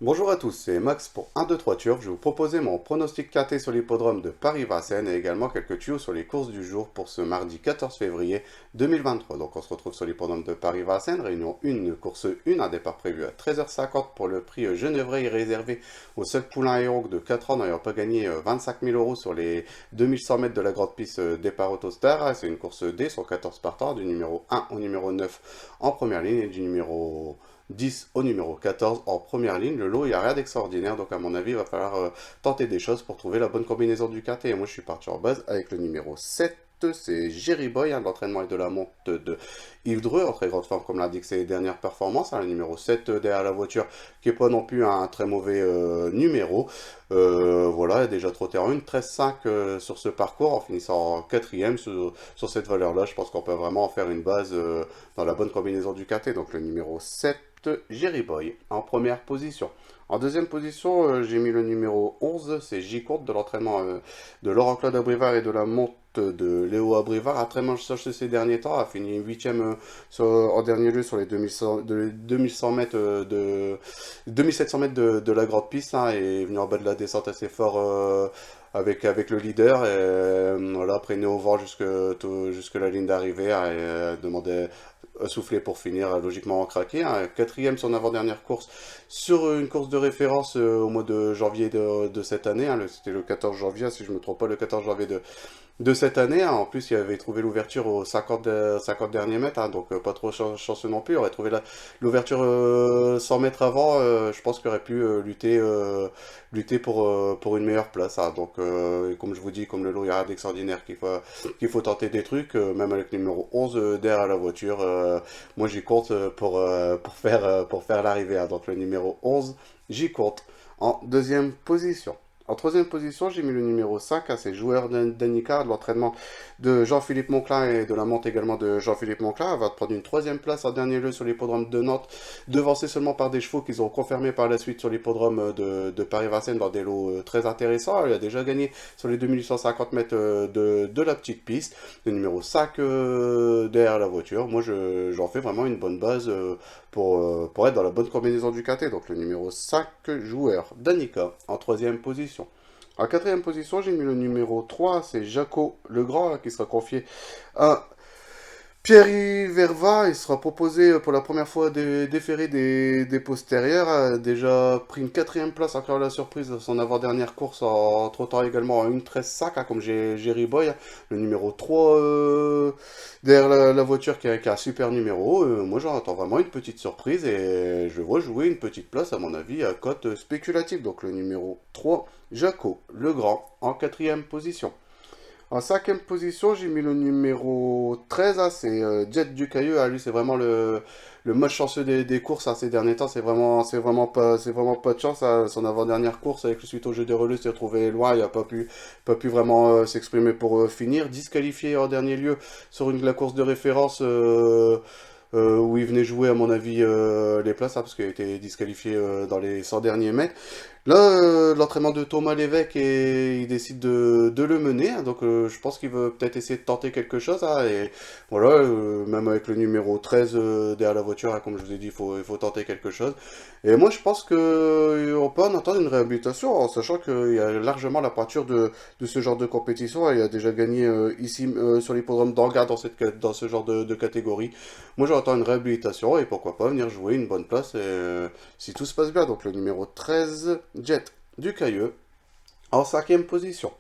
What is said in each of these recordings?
Bonjour à tous, c'est Max pour 1, 2, 3 Turf. Je vais vous proposer mon pronostic KT sur l'hippodrome de Paris-Vincennes et également quelques tuyaux sur les courses du jour pour ce mardi 14 février 2023. Donc on se retrouve sur l'hippodrome de Paris-Vincennes, réunion 1, course 1, un départ prévu à 13h50 pour le prix Genevray réservé au seul poulain Aéroc de 4 ans n'ayant pas gagné 25 000 euros sur les 2100 mètres de la grande piste départ Autostar. C'est une course D sur 14 partants, du numéro 1 au numéro 9 en première ligne et du numéro 10 au numéro 14 en première ligne. Le lot, il n'y a rien d'extraordinaire, donc à mon avis, il va falloir tenter des choses pour trouver la bonne combinaison du quintet. Et moi, je suis parti en base avec le numéro 7. C'est Jerry Boy, l'entraînement et de la monte de Yves Dreux, en très grande forme, comme l'indiquent ses dernières performances. Le numéro 7 derrière la voiture, qui n'est pas non plus un très mauvais numéro. Voilà, il a déjà trotté en 1, 13-5 sur ce parcours, en finissant en quatrième sur cette valeur-là. Je pense qu'on peut vraiment en faire une base dans la bonne combinaison du quintet. Donc le numéro 7, Jerry Boy, en première position. En deuxième position, j'ai mis le numéro 11, c'est J-Courte de l'entraînement de Laurent-Claude Abrivard et de la monte de Léo Abrivard. A très mal cherché ces derniers temps, a fini 8e en dernier lieu sur les 2100 mètres 2700 mètres de la grande piste, hein, et est venu en bas de la descente assez fort avec le leader. Et voilà, après au vent jusque la ligne d'arrivée, hein, et demandait soufflé pour finir, logiquement en craqué. Un quatrième son avant-dernière course sur une course de référence au mois de janvier de cette année. Hein, c'était le 14 janvier, si je ne me trompe pas, le 14 janvier de cette année. Hein. En plus, il avait trouvé l'ouverture aux 50 derniers mètres, hein, donc pas trop chanceux non plus. Il aurait trouvé l'ouverture 100 mètres avant. Je pense qu'il aurait pu lutter pour une meilleure place. Hein. Donc, comme je vous dis, comme le lot, il y a rien d'extraordinaire qu'il faut tenter des trucs, même avec le numéro 11 derrière la voiture. Moi, j'y compte pour faire l'arrivée. Hein. Donc, le numéro 11, j'y compte en deuxième position. En troisième position, j'ai mis le numéro 5, hein, c'est Joueur d'Annika, de l'entraînement de Jean-Philippe Monclin et de la monte également de Jean-Philippe Monclin. Elle va prendre une troisième place en dernier lieu sur l'hippodrome de Nantes, devancée seulement par des chevaux qu'ils ont confirmés par la suite sur l'hippodrome de Paris-Vincennes dans des lots très intéressants. Elle a déjà gagné sur les 2850 mètres de la petite piste. Le numéro 5 derrière la voiture. Moi, j'en fais vraiment une bonne base pour être dans la bonne combinaison du quintet. Donc le numéro 5, Joueur d'Annika, en troisième position. En quatrième position, j'ai mis le numéro 3, c'est Jaco Legrand, qui sera confié à Pierre-Yves Verva. Il sera proposé pour la première fois des déférés des postérieurs. A déjà pris une quatrième place, encore la surprise de son avant-dernière course en trottant également en 1,13,5, hein, comme Jerry Boy, le numéro 3 derrière la voiture qui a un super numéro. Moi j'en attends vraiment une petite surprise et je vois jouer une petite place à mon avis à cote spéculative. Donc le numéro 3, Jaco Legrand, en quatrième position. En cinquième position, j'ai mis le numéro 13, hein, c'est Jet Ducailleux. Ah, lui, c'est vraiment le malchanceux des courses, hein, ces derniers temps. C'est vraiment pas de chance. Hein. Son avant-dernière course avec le suite au jeu des relais s'est retrouvé loin. Il n'a pas pu vraiment s'exprimer pour finir. Disqualifié en dernier lieu sur la course de référence. Où il venait jouer à mon avis les places, hein, parce qu'il a été disqualifié dans les 100 derniers mètres. Là, l'entraînement de Thomas Lévesque, et il décide de le mener, hein, donc je pense qu'il veut peut-être essayer de tenter quelque chose, hein, et voilà, même avec le numéro 13 derrière la voiture, hein, comme je vous ai dit, il faut tenter quelque chose. Et moi, je pense qu'on peut en attendre une réhabilitation, en sachant qu'il y a largement la pointure de ce genre de compétition. Il a déjà gagné ici sur l'hippodrome d'Angers dans ce genre de catégorie. Moi, j'attends une réhabilitation et pourquoi pas venir jouer une bonne place si tout se passe bien. Donc le numéro 13, Jet Ducailleux, en cinquième position.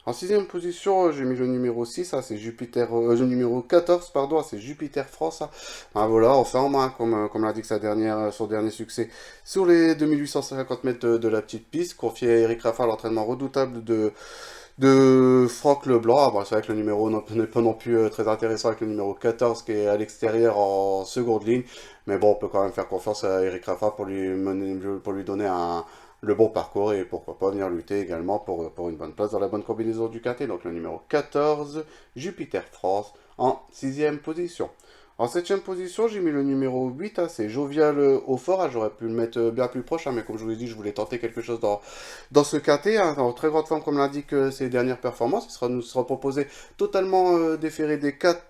En sixième position, j'ai mis le numéro 6, hein, c'est Jupiter, le numéro 14, pardon, c'est Jupiter France. Hein. Ah, voilà, enfin en main, comme l'a dit que son dernier succès sur les 2850 mètres de la petite piste, confié à Eric Raffin, l'entraînement redoutable de Franck Leblanc. Ah, bon, c'est vrai que le numéro n'est pas non plus très intéressant avec le numéro 14 qui est à l'extérieur en seconde ligne. Mais bon, on peut quand même faire confiance à Eric Raffin pour lui donner le bon parcours et pourquoi pas venir lutter également pour une bonne place dans la bonne combinaison du quintet. Donc le numéro 14, Jupiter France, en sixième position. En septième position, j'ai mis le numéro 8, hein, c'est Jovial Hautfort. Hein, j'aurais pu le mettre bien plus proche, hein, mais comme je vous l'ai dit, je voulais tenter quelque chose dans ce quintet. Hein, en très grande forme, comme l'indique ses dernières performances. Nous sera proposé totalement déféré des 4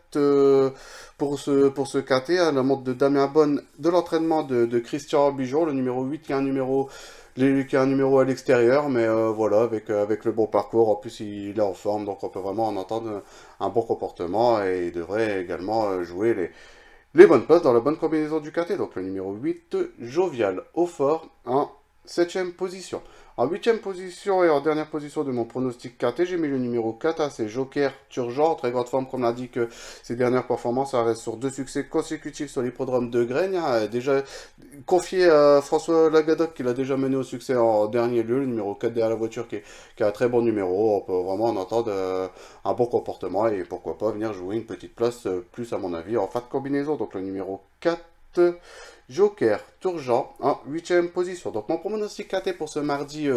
pour ce KT, hein, la montre de Damien Bonne de l'entraînement de Christian Bijon, le numéro 8 qui est un numéro, qui a un numéro à l'extérieur, mais voilà, avec le bon parcours, en plus il est en forme, donc on peut vraiment en entendre un bon comportement, et il devrait également jouer les bonnes places dans la bonne combinaison du KT. Donc le numéro 8, Jovial au fort, en 7ème position. En 8ème position et en dernière position de mon pronostic KT, j'ai mis le numéro 4, hein, c'est Joker Turgent, en très grande forme, comme l'a dit que ses dernières performances, ça reste sur 2 succès consécutifs sur l'hippodrome de Graigne, hein, déjà confié à François Lagadoc, qui l'a déjà mené au succès en dernier lieu, le numéro 4 derrière la voiture, qui a un très bon numéro, on peut vraiment en entendre un bon comportement, et pourquoi pas venir jouer une petite place, plus à mon avis, en fin de combinaison. Donc le numéro 4, Joker Turgent en 8ème position. Donc mon pronostic KT pour ce mardi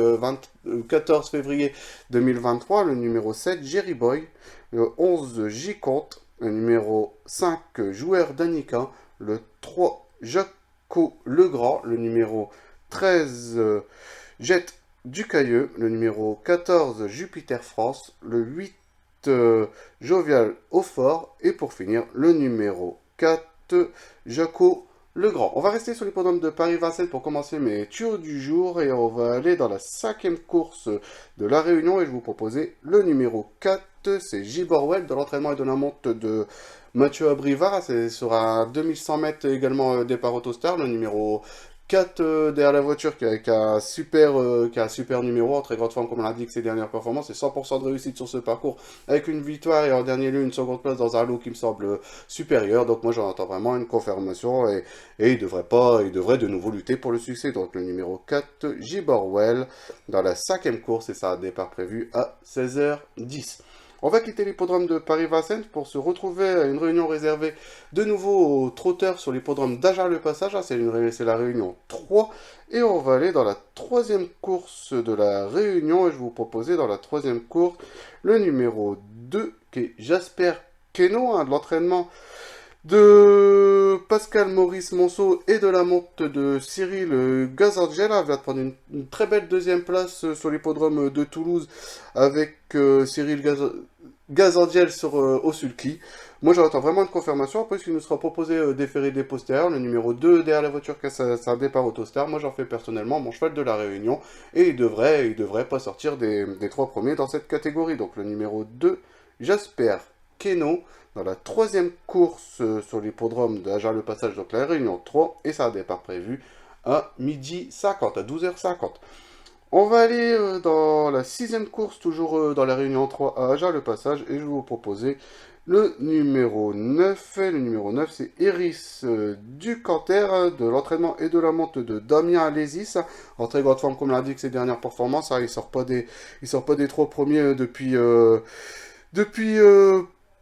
14 février 2023, le numéro 7, Jerry Boy, le 11, J-Comte, le numéro 5, Joueur d'Annika, le 3, Jaco Legrand, le numéro 13, Jet Ducailleux, le numéro 14, Jupiter France, le 8, Jovial au fort, et pour finir, le numéro 4, Jaco Legrand. On va rester sur l'hippodrome de Paris-Vincennes pour commencer mes tuyaux du jour, et on va aller dans la 5e course de la Réunion, et je vais vous proposer le numéro 4, c'est Giborwell, de l'entraînement et de la monte de Mathieu Abrivard. C'est sur un 2100 mètres également départ Autostar, le numéro 4 derrière la voiture qui a un super numéro, en très grande forme comme on l'a dit que ses dernières performances, et 100% de réussite sur ce parcours, avec une victoire et en dernier lieu une seconde place dans un lot qui me semble supérieur. Donc moi j'en attends vraiment une confirmation, et il devrait de nouveau lutter pour le succès. Donc le numéro 4, Giborwell, dans la 5e course, et ça a un départ prévu à 16h10. On va quitter l'hippodrome de Paris-Vincennes pour se retrouver à une réunion réservée de nouveau aux trotteurs sur l'hippodrome d'Agen-le-Passage. C'est la réunion 3. Et on va aller dans la 3e course de la réunion. Et je vais vous proposer dans la 3e course le numéro 2 qui est Jasper Queneau, hein, de l'entraînement de Pascal Maurice Monceau et de la monte de Cyril Gazangel. Elle vient de prendre une très belle 2e place sur l'hippodrome de Toulouse avec Cyril Gazangel au sulky. Moi j'attends vraiment une confirmation. Après, il nous sera proposé déféré des postérieurs, le numéro 2 derrière la voiture qui a sa départ Autostar. Moi j'en fais personnellement mon cheval de la Réunion, et il devrait pas sortir des 3 premiers dans cette catégorie. Donc le numéro 2, Jasper Queneau, dans la 3e course sur l'hippodrome d'Agen-le-Passage, donc la Réunion 3, et ça a un départ prévu à 12h50, à 12h50. On va aller dans la 6e course, toujours dans la Réunion 3 à Agen-le-Passage, et je vais vous proposer le numéro 9. Et le numéro 9, c'est Iris Ducanter, de l'entraînement et de la monte de Damien Alésis, en très grande forme comme l'a dit que ses dernières performances, hein, il sort pas des 3 premiers depuis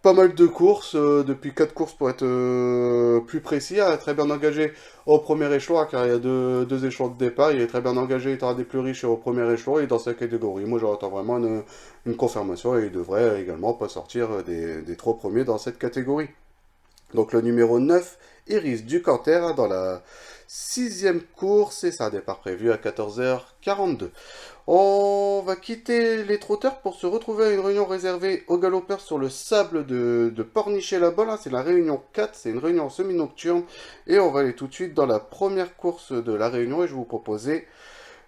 pas mal de courses, depuis 4 courses pour être plus précis, hein, très bien engagé au premier échelon, hein, car il y a deux échelons de départ, il est très bien engagé, étant un des plus riches au premier échelon, et dans sa catégorie, moi j'attends vraiment une confirmation, et il devrait également pas sortir des 3 premiers dans cette catégorie. Donc le numéro 9, Iris Ducanter, hein, dans la 6e course, et ça a un départ prévu à 14h42. On va quitter les trotteurs pour se retrouver à une réunion réservée aux galopeurs sur le sable de Pornichet-la-Bolle. Hein, c'est la réunion 4, c'est une réunion semi-nocturne. Et on va aller tout de suite dans la première course de la réunion, et je vais vous proposer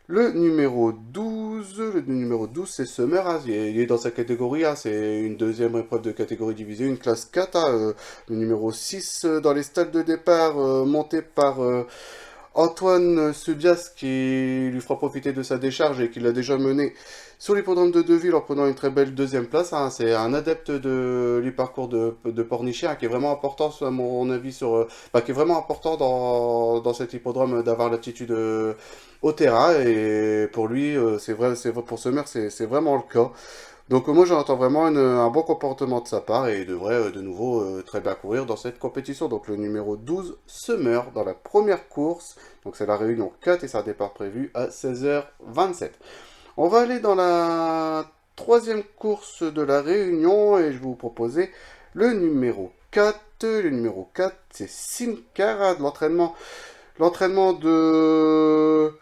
le numéro 12. Le numéro 12, c'est Summer. Hein, il est dans sa catégorie, hein, c'est une 2e épreuve de catégorie divisée, une classe 4. Hein, le numéro 6 dans les stades de départ, monté par Antoine Subias, qui lui fera profiter de sa décharge et qui l'a déjà mené sur l'hippodrome de Deauville en prenant une très belle 2e place. Hein. C'est un adepte du parcours de Pornichet, hein, qui est vraiment important, à mon avis, qui est vraiment important dans cet hippodrome, d'avoir l'attitude au terrain. Et pour lui, pour Summer, c'est vraiment le cas. Donc moi j'entends vraiment un bon comportement de sa part, et il devrait de nouveau très bien courir dans cette compétition. Donc le numéro 12, Summer, dans la première course. Donc c'est la réunion 4, et ça a un départ prévu à 16h27. On va aller dans la 3e course de la réunion, et je vais vous proposer le numéro 4. Le numéro 4, c'est Simcara, de l'entraînement de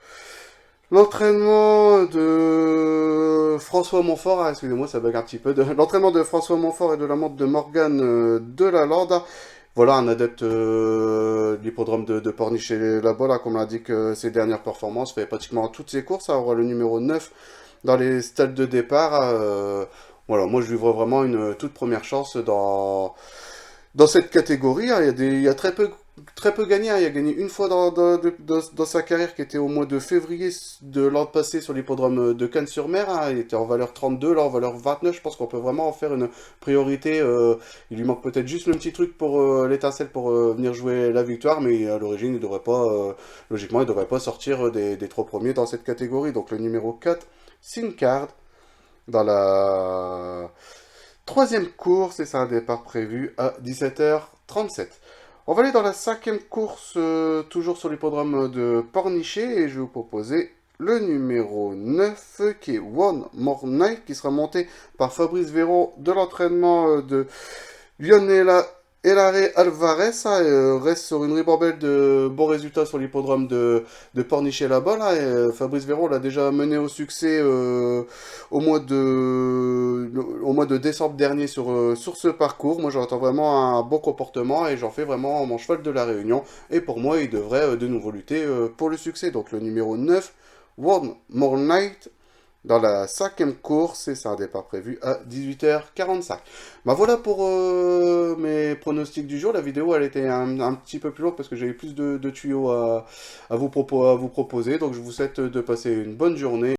L'entraînement de François Montfort, ah, excusez-moi, ça bug un petit peu. L'entraînement de François Montfort et de la montre de Morgane de la Lorde. Voilà, un adepte de l'hippodrome de Pornichet là-bas, là, comme l'indique ses dernières performances, fait pratiquement toutes ses courses. Ça aura le numéro 9 dans les stades de départ. Voilà, moi je lui vois vraiment une toute première chance dans cette catégorie. Hein. Il y a très peu gagné. Hein. Il a gagné une fois dans sa carrière, qui était au mois de février de l'an passé sur l'hippodrome de Cannes-sur-Mer. Hein. Il était en valeur 32, là en valeur 29. Je pense qu'on peut vraiment en faire une priorité. Il lui manque peut-être juste le petit truc pour l'étincelle pour venir jouer la victoire, mais à l'origine, il devrait pas, logiquement, il devrait pas sortir des trois premiers dans cette catégorie. Donc le numéro 4, Sincard, dans la troisième course, et c'est un départ prévu à 17h37. On va aller dans la cinquième course, toujours sur l'hippodrome de Pornichet, et je vais vous proposer le numéro 9, qui est One More Night, qui sera monté par Fabrice Véron de l'entraînement de Lionel Elare Alvarez. Ça reste sur une ribambelle de bons résultats sur l'hippodrome de Pornichet là-bas. Là, Fabrice Véron l'a déjà mené au succès au mois de décembre dernier sur ce parcours. Moi, j'attends vraiment un bon comportement et j'en fais vraiment mon cheval de la Réunion. Et pour moi, il devrait de nouveau lutter pour le succès. Donc le numéro 9, One More Night, dans la cinquième course, et c'est un départ prévu à 18h45. Bah voilà pour mes pronostics du jour. La vidéo, elle était un petit peu plus longue parce que j'avais plus de tuyaux à vous proposer. Donc je vous souhaite de passer une bonne journée.